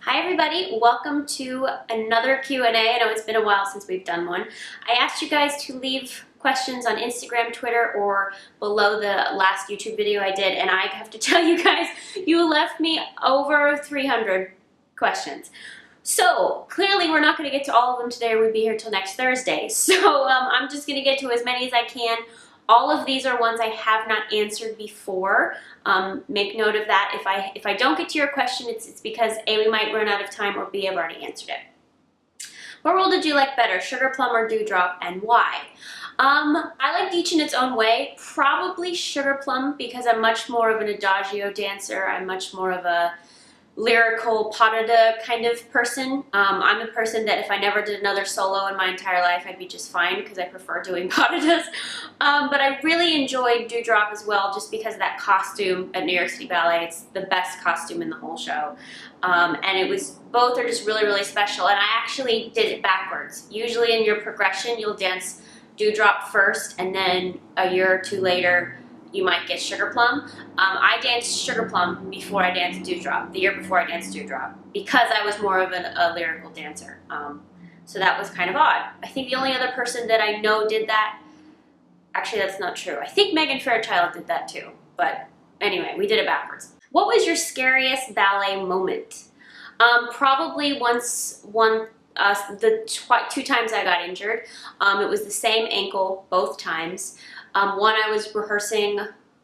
Hi everybody, welcome to another Q&A. I know it's been a while since we've done one. I asked you guys to leave questions on Instagram, Twitter, or below the last YouTube video I did, and I have to tell you guys, you left me over 300 questions. So clearly we're not going to get to all of them today or we'd be here till next Thursday. So I'm just going to get to as many as I can. All of these are ones I have not answered before. Make note of that. If I don't get to your question, it's because A, we might run out of time, or B, I've already answered it. What role did you like better, Sugarplum or Dewdrop, and why? I liked each in its own way. Probably Sugarplum because I'm much more of an adagio dancer. I'm much more of a lyrical pas de deux kind of person. I'm the person that if I never did another solo in my entire life, I'd be just fine because I prefer doing pas de deux. But I really enjoyed Dewdrop as well just because of that costume at New York City Ballet. It's the best costume in the whole show. And it was, both are just really, really special. And I actually did it backwards. Usually in your progression, you'll dance Dewdrop first and then a year or two later, you might get Sugarplum. I danced Sugarplum before I danced Dewdrop, the year before I danced Dewdrop, because I was more of a lyrical dancer. So that was kind of odd. I think the only other person that I know did that, actually that's not true. I think Megan Fairchild did that too, but anyway, we did it backwards. What was your scariest ballet moment? Probably the two times I got injured. It was the same ankle both times. One, I was rehearsing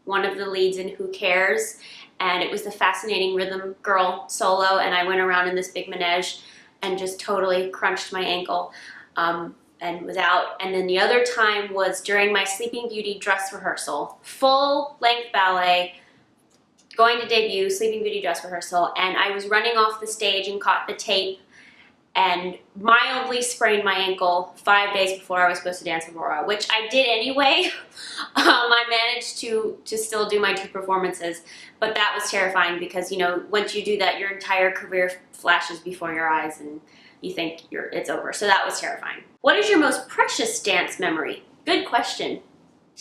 one of the leads in Who Cares, and it was the Fascinating Rhythm Girl solo, and I went around in this big manege and just totally crunched my ankle and was out. And then the other time was during my Sleeping Beauty dress rehearsal, full-length ballet, going to debut, Sleeping Beauty dress rehearsal, and I was running off the stage and caught the tape and mildly sprained my ankle 5 days before I was supposed to dance Aurora, which I did anyway. I managed to still do my two performances, but that was terrifying because, you know, once you do that, your entire career flashes before your eyes and you think it's over. So that was terrifying. What is your most precious dance memory? Good question.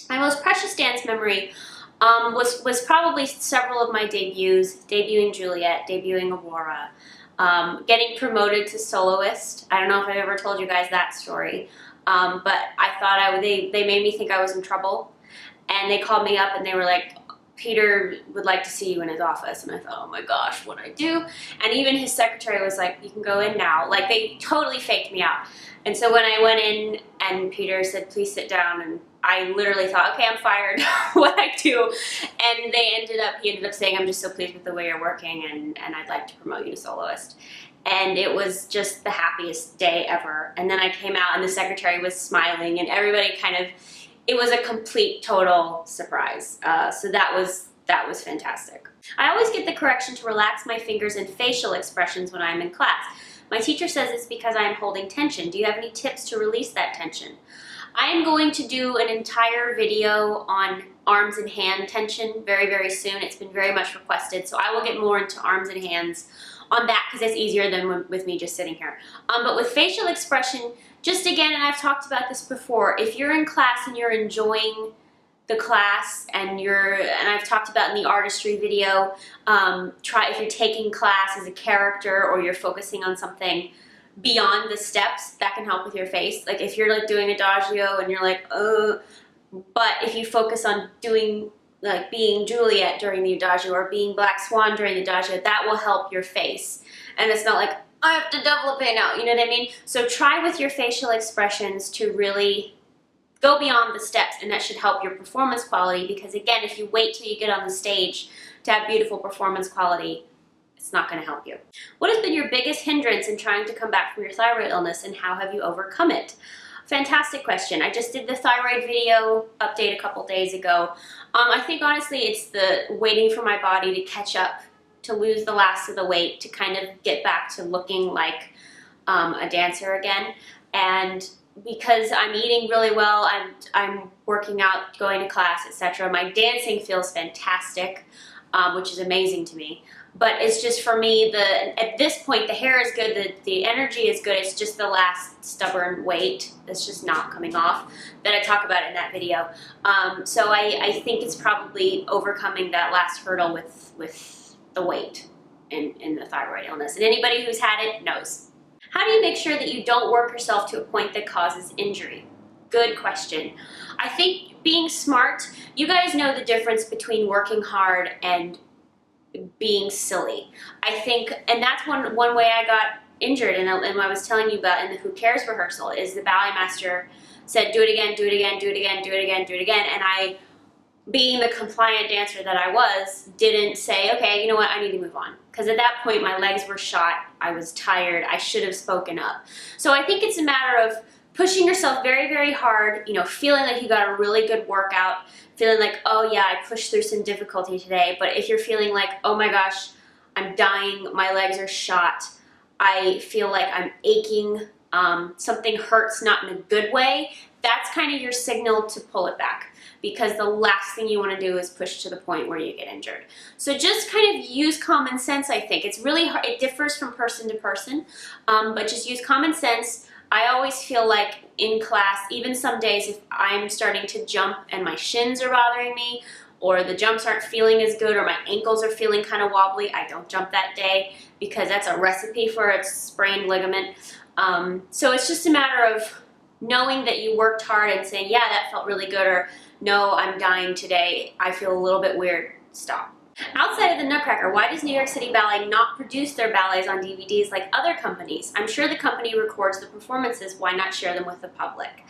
My most precious dance memory was probably several of my debuts, debuting Juliet, debuting Aurora, getting promoted to soloist. I don't know if I've ever told you guys that story, but I thought they made me think I was in trouble, and they called me up and they were like, Peter would like to see you in his office, and I thought, oh my gosh, what'd I do? And even his secretary was like, you can go in now. Like, they totally faked me out. And so when I went in and Peter said, please sit down, and I literally thought, okay, I'm fired, what I do? And he ended up saying, I'm just so pleased with the way you're working, and I'd like to promote you to soloist. And it was just the happiest day ever. And then I came out and the secretary was smiling and everybody it was a complete, total surprise. So that was fantastic. I always get the correction to relax my fingers and facial expressions when I'm in class. My teacher says it's because I am holding tension. Do you have any tips to release that tension? I am going to do an entire video on arms and hand tension very, very soon. It's been very much requested, so I will get more into arms and hands on that because it's easier than with me just sitting here. But with facial expression, just again, and I've talked about this before, if you're in class and you're enjoying the class and I've talked about in the artistry video, if you're taking class as a character or you're focusing on something beyond the steps, that can help with your face. Like if you're like doing adagio and you're like, but if you focus on doing like being Juliet during the adagio or being Black Swan during the adagio, that will help your face. And it's not like, I have to develop it now, you know what I mean? So try with your facial expressions to really go beyond the steps, and that should help your performance quality, because again, if you wait till you get on the stage to have beautiful performance quality, it's not going to help you. What has been your biggest hindrance in trying to come back from your thyroid illness, and how have you overcome it? Fantastic question. I just did the thyroid video update a couple days ago. I think honestly it's the waiting for my body to catch up, to lose the last of the weight, to kind of get back to looking like a dancer again. And because I'm eating really well, I'm working out, going to class, etc. My dancing feels fantastic, which is amazing to me. But it's just, for me, at this point, the hair is good, the energy is good, it's just the last stubborn weight that's just not coming off that I talk about in that video. So I think it's probably overcoming that last hurdle with the weight in the thyroid illness. And anybody who's had it knows. How do you make sure that you don't work yourself to a point that causes injury? Good question. I think being smart, you guys know the difference between working hard and being silly. I think, and that's one way I got injured, and I was telling you about in the Who Cares rehearsal, is the ballet master said, do it again, do it again, do it again, do it again, do it again, and I, being the compliant dancer that I was, didn't say, okay, you know what, I need to move on. Because at that point, my legs were shot, I was tired, I should have spoken up. So I think it's a matter of pushing yourself very, very hard, you know, feeling like you got a really good workout, feeling like, oh yeah, I pushed through some difficulty today. But if you're feeling like, oh my gosh, I'm dying, my legs are shot, I feel like I'm aching, something hurts not in a good way, that's kind of your signal to pull it back, because the last thing you want to do is push to the point where you get injured. So just kind of use common sense, I think. It's really hard, it differs from person to person, but just use common sense. I always feel like in class, even some days if I'm starting to jump and my shins are bothering me, or the jumps aren't feeling as good, or my ankles are feeling kind of wobbly, I don't jump that day, because that's a recipe for a sprained ligament. So it's just a matter of knowing that you worked hard and saying, yeah, that felt really good, or no, I'm dying today, I feel a little bit weird, stop. Outside of the Nutcracker, why does New York City Ballet not produce their ballets on DVDs like other companies? I'm sure the company records the performances, why not share them with the public?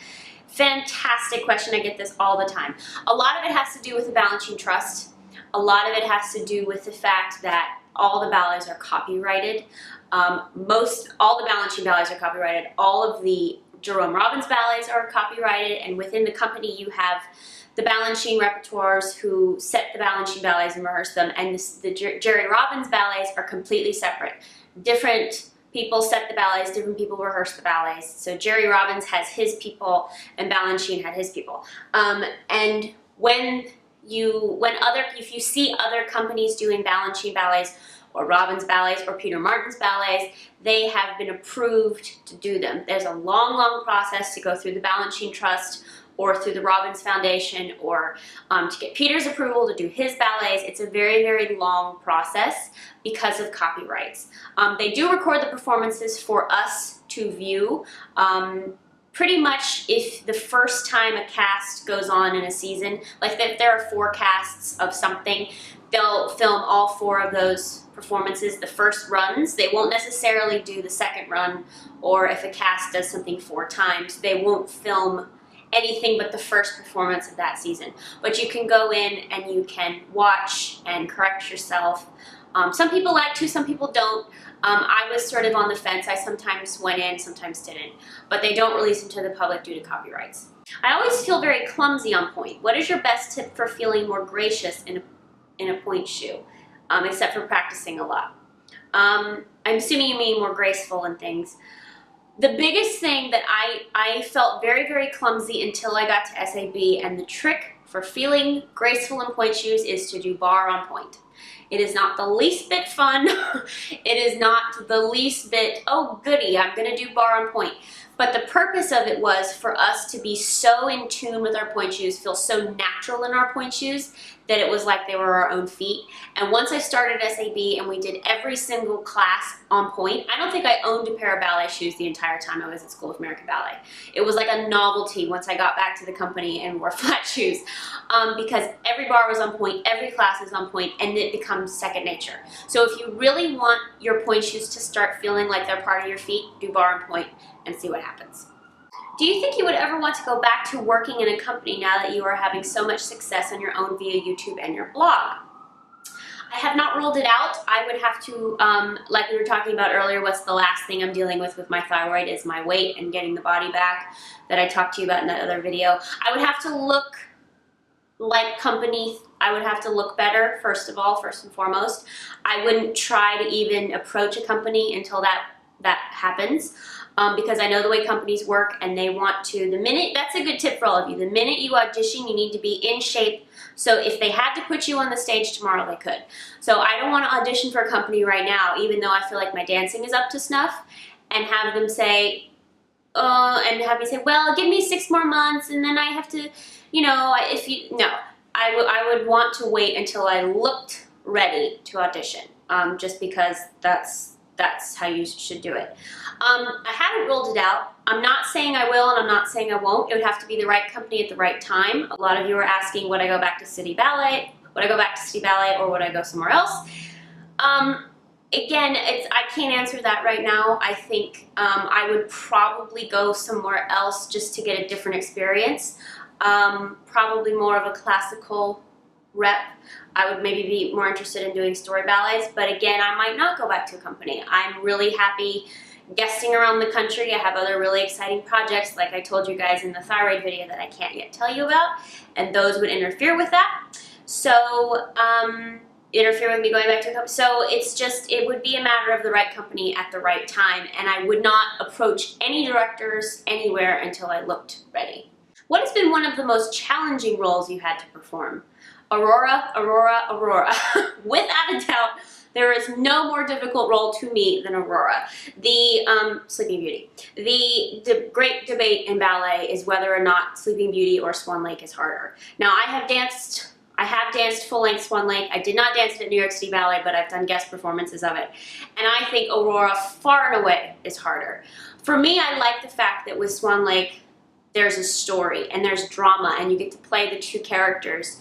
Fantastic question, I get this all the time. A lot of it has to do with the Balancing Trust. A lot of it has to do with the fact that all the ballets are copyrighted. All the Balancing ballets are copyrighted. All of the Jerome Robbins ballets are copyrighted, and within the company you have the Balancing repertoires who set the Balancing ballets and rehearse them, and the Jerry Robbins ballets are completely separate. Different people set the ballets, different people rehearse the ballets. So Jerry Robbins has his people and Balancing had his people. And if you see other companies doing Balancing ballets or Robbins ballets or Peter Martin's ballets, they have been approved to do them. There's a long, long process to go through the Balancing Trust or through the Robbins Foundation, or to get Peter's approval to do his ballets. It's a very, very long process because of copyrights. They do record the performances for us to view. Pretty much if the first time a cast goes on in a season, like if there are 4 casts of something, they'll film all 4 of those performances the first runs. They won't necessarily do the second run, or if a cast does something 4 times, they won't film anything but the first performance of that season. But you can go in and you can watch and correct yourself. Some people like to, some people don't. I was sort of on the fence. I sometimes went in, sometimes didn't. But they don't release them to the public due to copyrights. I always feel very clumsy on pointe. What is your best tip for feeling more gracious in a pointe shoe, except for practicing a lot? I'm assuming you mean more graceful and things. The biggest thing that I felt very, very clumsy until I got to SAB, and the trick for feeling graceful in pointe shoes is to do bar on pointe. It is not the least bit fun. It is not the least bit, oh goody, I'm gonna do bar on pointe. But the purpose of it was for us to be so in tune with our pointe shoes, feel so natural in our pointe shoes, that it was like they were our own feet. And once I started SAB and we did every single class on pointe, I don't think I owned a pair of ballet shoes the entire time I was at School of American Ballet. It was like a novelty once I got back to the company and wore flat shoes, because every bar was on pointe, every class was on pointe, and it becomes second nature. So if you really want your pointe shoes to start feeling like they're part of your feet, do bar on pointe and see what happens. Do you think you would ever want to go back to working in a company now that you are having so much success on your own via YouTube and your blog? I have not ruled it out. I would have to, like we were talking about earlier, what's the last thing I'm dealing with my thyroid is my weight and getting the body back that I talked to you about in that other video. I would have to look like company. I would have to look better, first of all, first and foremost. I wouldn't try to even approach a company until that happens. Because I know the way companies work, and they want to, that's a good tip for all of you, the minute you audition, you need to be in shape, so if they had to put you on the stage tomorrow, they could. So I don't want to audition for a company right now, even though I feel like my dancing is up to snuff, and have them say, well, give me 6 more months, and then I have to, no, I would want to wait until I looked ready to audition. just because that's how you should do it. I haven't ruled it out. I'm not saying I will and I'm not saying I won't. It would have to be the right company at the right time. A lot of you are asking, would I go back to City Ballet? Would I go back to City Ballet or would I go somewhere else? Again, I can't answer that right now. I think I would probably go somewhere else just to get a different experience. Probably more of a classical rep. I would maybe be more interested in doing story ballets, but again, I might not go back to a company. I'm really happy guesting around the country. I have other really exciting projects, like I told you guys in the thyroid video that I can't yet tell you about, and those would interfere with that. So, interfere with me going back to a company. So it's just, it would be a matter of the right company at the right time, and I would not approach any directors anywhere until I looked ready. What has been one of the most challenging roles you had to perform? Aurora, Aurora, Aurora. Without a doubt, there is no more difficult role to me than Aurora. The Sleeping Beauty. The great debate in ballet is whether or not Sleeping Beauty or Swan Lake is harder. Now, I have danced full-length Swan Lake. I did not dance it at New York City Ballet, but I've done guest performances of it. And I think Aurora far and away is harder. For me, I like the fact that with Swan Lake, there's a story and there's drama and you get to play the two characters.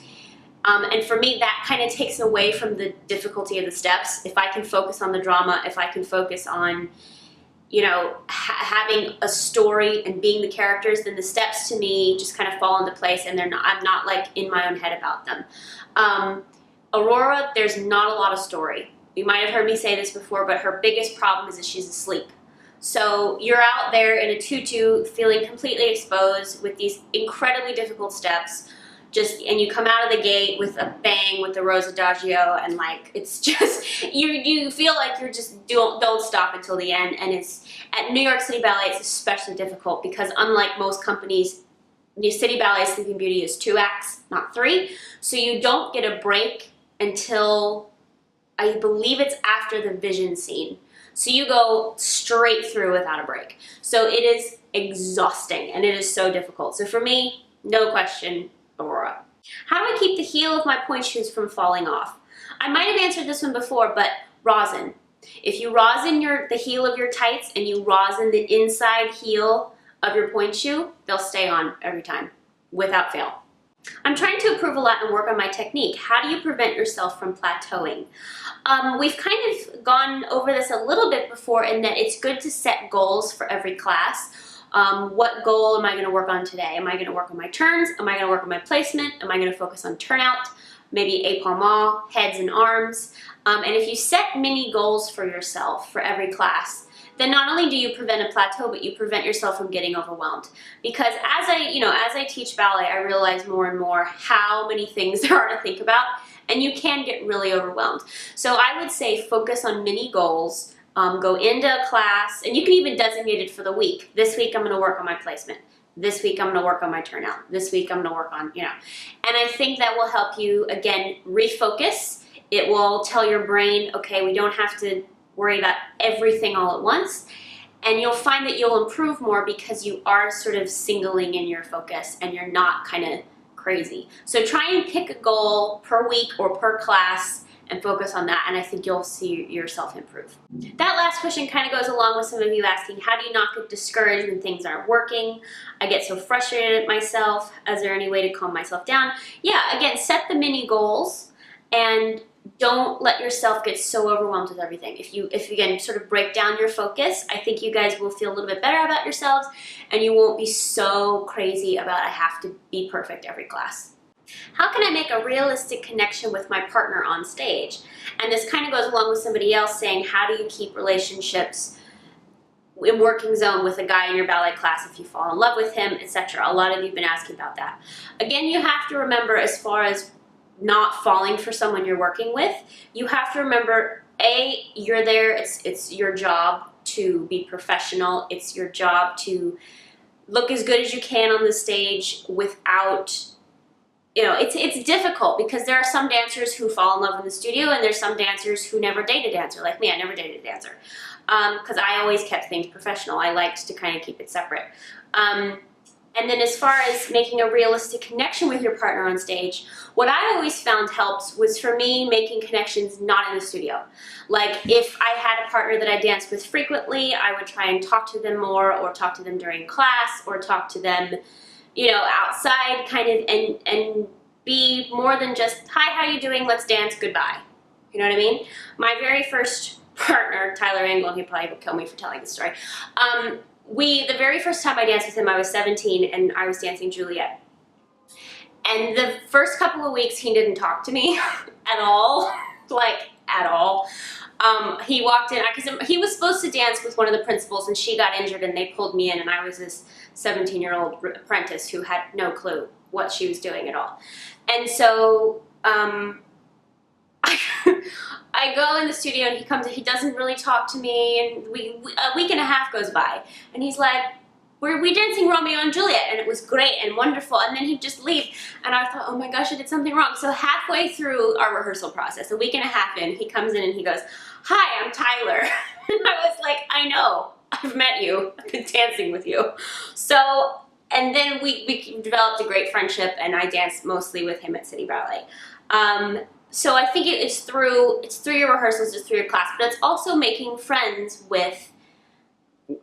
And for me, that kind of takes away from the difficulty of the steps. If I can focus on the drama, if I can focus on, you know, having a story and being the characters, then the steps to me just kind of fall into place and I'm not like in my own head about them. Aurora, there's not a lot of story. You might have heard me say this before, but her biggest problem is that she's asleep. So you're out there in a tutu feeling completely exposed with these incredibly difficult steps. And you come out of the gate with a bang with the Rose Adagio, and like it's just you feel like you're just don't stop until the end. And it's at New York City Ballet, it's especially difficult because unlike most companies, New City Ballet Sleeping Beauty is 2 acts, not 3. So you don't get a break until I believe it's after the vision scene. So you go straight through without a break. So it is exhausting and it is so difficult. So for me, no question, Aurora. How do I keep the heel of my pointe shoes from falling off? I might have answered this one before, but rosin. If you rosin the heel of your tights and you rosin the inside heel of your pointe shoe, they'll stay on every time, without fail. I'm trying to improve a lot and work on my technique. How do you prevent yourself from plateauing? We've kind of gone over this a little bit before in that it's good to set goals for every class. What goal am I going to work on today? Am I going to work on my turns? Am I going to work on my placement? Am I going to focus on turnout? Maybe épaulement, heads and arms. And if you set mini goals for yourself for every class, then not only do you prevent a plateau, but you prevent yourself from getting overwhelmed. Because as I teach ballet, I realize more and more how many things there are to think about, and you can get really overwhelmed. So I would say focus on mini goals. Go into a class, and you can even designate it for the week. This week I'm going to work on my placement. This week I'm going to work on my turnout. This week I'm going to work on, And I think that will help you, again, refocus. It will tell your brain, okay, we don't have to worry about everything all at once. And you'll find that you'll improve more because you are sort of singling in your focus and you're not kind of crazy. So try and pick a goal per week or per class and focus on that, and I think you'll see yourself improve. That last question kind of goes along with some of you asking, how do you not get discouraged when things aren't working? I get so frustrated at myself. Is there any way to calm myself down? Yeah, again, set the mini goals and don't let yourself get so overwhelmed with everything. If you again sort of break down your focus, I think you guys will feel a little bit better about yourselves and you won't be so crazy about I have to be perfect every class. How can I make a realistic connection with my partner on stage? And this kind of goes along with somebody else saying, how do you keep relationships in working zone with a guy in your ballet class if you fall in love with him, etc.? A lot of you have been asking about that. Again, you have to remember, as far as not falling for someone you're working with, you have to remember, A, you're there, it's your job to be professional, it's your job to look as good as you can on the stage without, it's difficult because there are some dancers who fall in love in the studio and there's some dancers who never date a dancer. Like me, I never dated a dancer because I always kept things professional. I liked to kind of keep it separate. And then as far as making a realistic connection with your partner on stage, what I always found helps was for me making connections not in the studio. Like if I had a partner that I danced with frequently, I would try and talk to them more, or talk to them during class, or talk to them, you know, outside kind of, and be more than just, hi, how you doing? Let's dance, goodbye. You know what I mean? My very first partner, Tyler Angle, he probably will kill me for telling the story. The very first time I danced with him, I was 17 and I was dancing Juliet. And the first couple of weeks, he didn't talk to me at all, like at all. He walked in, because he was supposed to dance with one of the principals and she got injured and they pulled me in, and I was this 17-year-old apprentice who had no clue what she was doing at all. And so I go in the studio and he comes and he doesn't really talk to me, and a week and a half goes by and he's like, we're dancing Romeo and Juliet, and it was great and wonderful, and then he'd just leave, and I thought, oh my gosh, I did something wrong. So halfway through our rehearsal process, a week and a half in, he comes in and he goes, hi, I'm Tyler. And I was like, I know, I've met you, I've been dancing with you. So, and then we developed a great friendship, and I danced mostly with him at City Ballet. So I think it's through your rehearsals, it's through your class, but it's also making friends with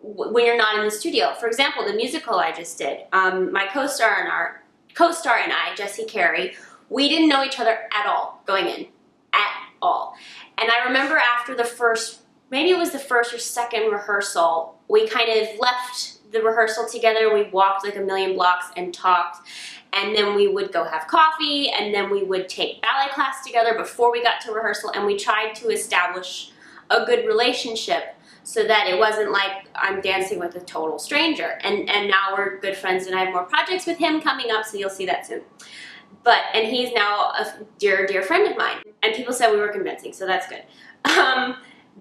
when you're not in the studio. For example, the musical I just did, my co-star and I, Jessie Carey, we didn't know each other at all going in, at all. And I remember after the first, maybe it was the first or second rehearsal, we kind of left the rehearsal together. We walked like a million blocks and talked, and then we would go have coffee, and then we would take ballet class together before we got to rehearsal, and we tried to establish a good relationship so that it wasn't like I'm dancing with a total stranger. And now we're good friends, and I have more projects with him coming up, so you'll see that soon. And he's now a dear, dear friend of mine. And people said we were convincing, so that's good.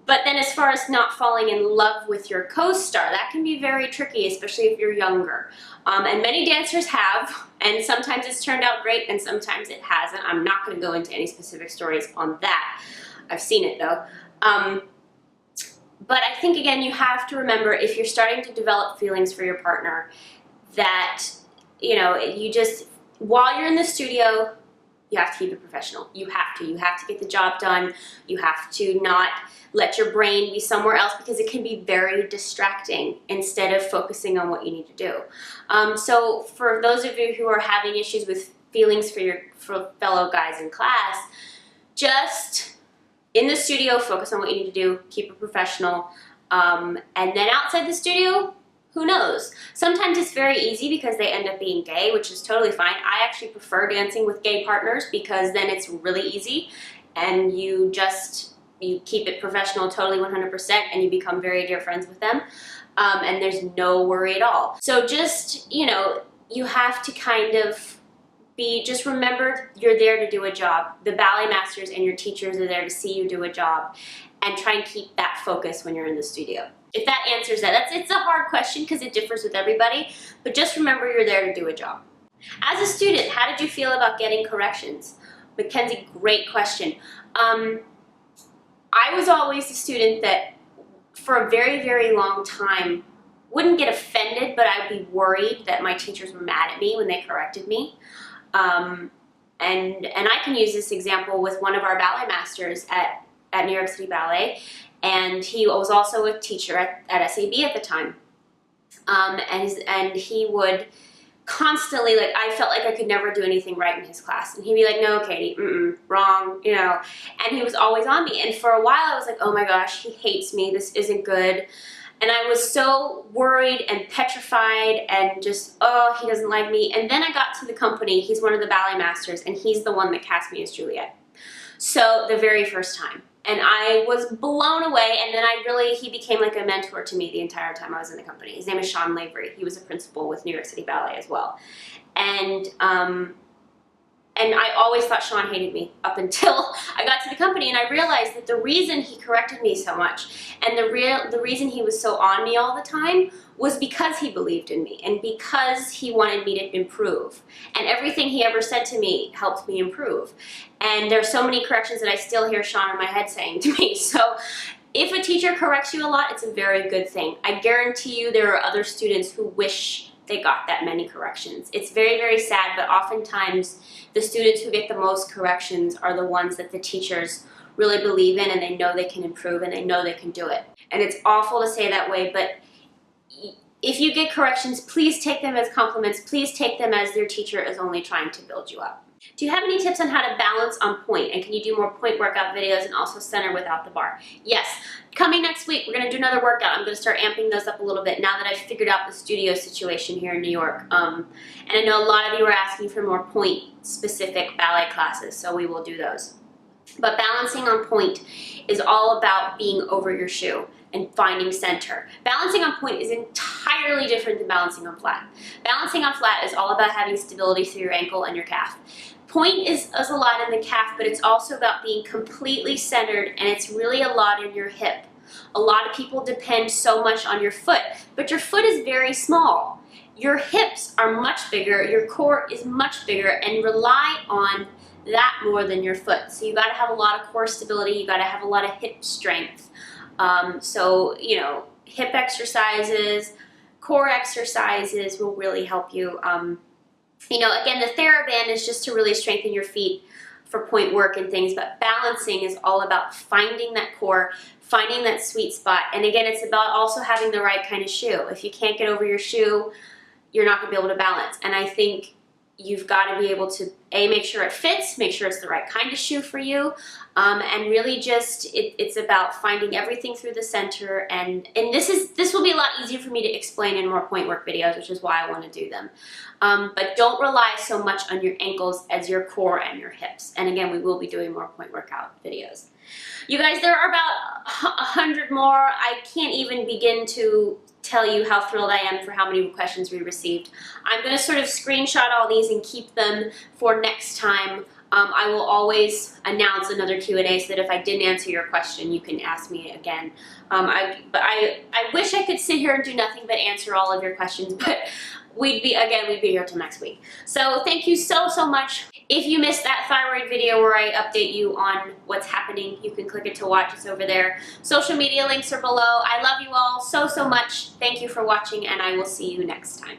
But then as far as not falling in love with your co-star, that can be very tricky, especially if you're younger. And many dancers have, and sometimes it's turned out great and sometimes it hasn't. I'm not going to go into any specific stories on that. I've seen it though. But I think, again, you have to remember, if you're starting to develop feelings for your partner, that, you know, you just, while you're in the studio, you have to keep it professional. You have to get the job done. You have to not let your brain be somewhere else, because it can be very distracting instead of focusing on what you need to do. So for those of you who are having issues with feelings for fellow guys in class, just in the studio, focus on what you need to do, keep it professional, and then outside the studio, who knows? Sometimes it's very easy because they end up being gay, which is totally fine. I actually prefer dancing with gay partners because then it's really easy, and you keep it professional totally 100%, and you become very dear friends with them, and there's no worry at all. So just, you know, you have to kind of just remember you're there to do a job. The ballet masters and your teachers are there to see you do a job, and try and keep that focus when you're in the studio. If that answers that. It's a hard question because it differs with everybody, but just remember you're there to do a job. As a student, how did you feel about getting corrections? Mackenzie, great question. I was always a student that for a very, very long time wouldn't get offended, but I'd be worried that my teachers were mad at me when they corrected me. And I can use this example with one of our ballet masters at New York City Ballet, and he was also a teacher at SAB at the time. And he would constantly, like, I felt like I could never do anything right in his class, and he'd be like, no, Katie, wrong, you know, and he was always on me. And for a while I was like, oh my gosh, he hates me, this isn't good. And I was so worried and petrified and just, oh, he doesn't like me. And then I got to the company. He's one of the ballet masters, and he's the one that cast me as Juliet. So the very first time. And I was blown away, and then he became like a mentor to me the entire time I was in the company. His name is Sean Lavery. He was a principal with New York City Ballet as well. And I always thought Sean hated me up until I got to the company, and I realized that the reason he corrected me so much, and the reason he was so on me all the time, was because he believed in me and because he wanted me to improve. And everything he ever said to me helped me improve. And there's so many corrections that I still hear Sean in my head saying to me. So if a teacher corrects you a lot, it's a very good thing. I guarantee you there are other students who wish they got that many corrections. It's very, very sad, but oftentimes the students who get the most corrections are the ones that the teachers really believe in, and they know they can improve and they know they can do it. And it's awful to say that way, but if you get corrections, please take them as compliments. Please take them as your teacher is only trying to build you up. Do you have any tips on how to balance on pointe? And can you do more pointe workout videos and also center without the bar? Yes. Coming next week, we're going to do another workout. I'm going to start amping those up a little bit now that I've figured out the studio situation here in New York. And I know a lot of you are asking for more pointe-specific ballet classes, so we will do those. But balancing on pointe is all about being over your shoe and finding center. Balancing on pointe is entirely different than balancing on flat. Balancing on flat is all about having stability through your ankle and your calf. Pointe is a lot in the calf, but it's also about being completely centered, and it's really a lot in your hip. A lot of people depend so much on your foot, but your foot is very small. Your hips are much bigger, your core is much bigger, and rely on that more than your foot. So you gotta have a lot of core stability, you gotta have a lot of hip strength. So, you know, hip exercises, core exercises will really help you. You know, again, the TheraBand is just to really strengthen your feet for pointe work and things, but balancing is all about finding that core, finding that sweet spot. And again, it's about also having the right kind of shoe. If you can't get over your shoe, you're not gonna be able to balance. And I think you've got to be able to, A, make sure it fits, make sure it's the right kind of shoe for you, and really just, it's about finding everything through the center, and this will be a lot easier for me to explain in more pointe work videos, which is why I want to do them. But don't rely so much on your ankles as your core and your hips. And again, we will be doing more pointe workout videos. You guys, there are about 100 more. I can't even begin to tell you how thrilled I am for how many questions we received. I'm going to sort of screenshot all these and keep them for next time. I will always announce another Q&A so that if I didn't answer your question, you can ask me again. I wish I could sit here and do nothing but answer all of your questions, but we'd be here till next week. So thank you so much. If you missed that thyroid video where I update you on what's happening, you can click it to watch. It's over there. Social media links are below. I love you all so much. Thank you for watching, and I will see you next time.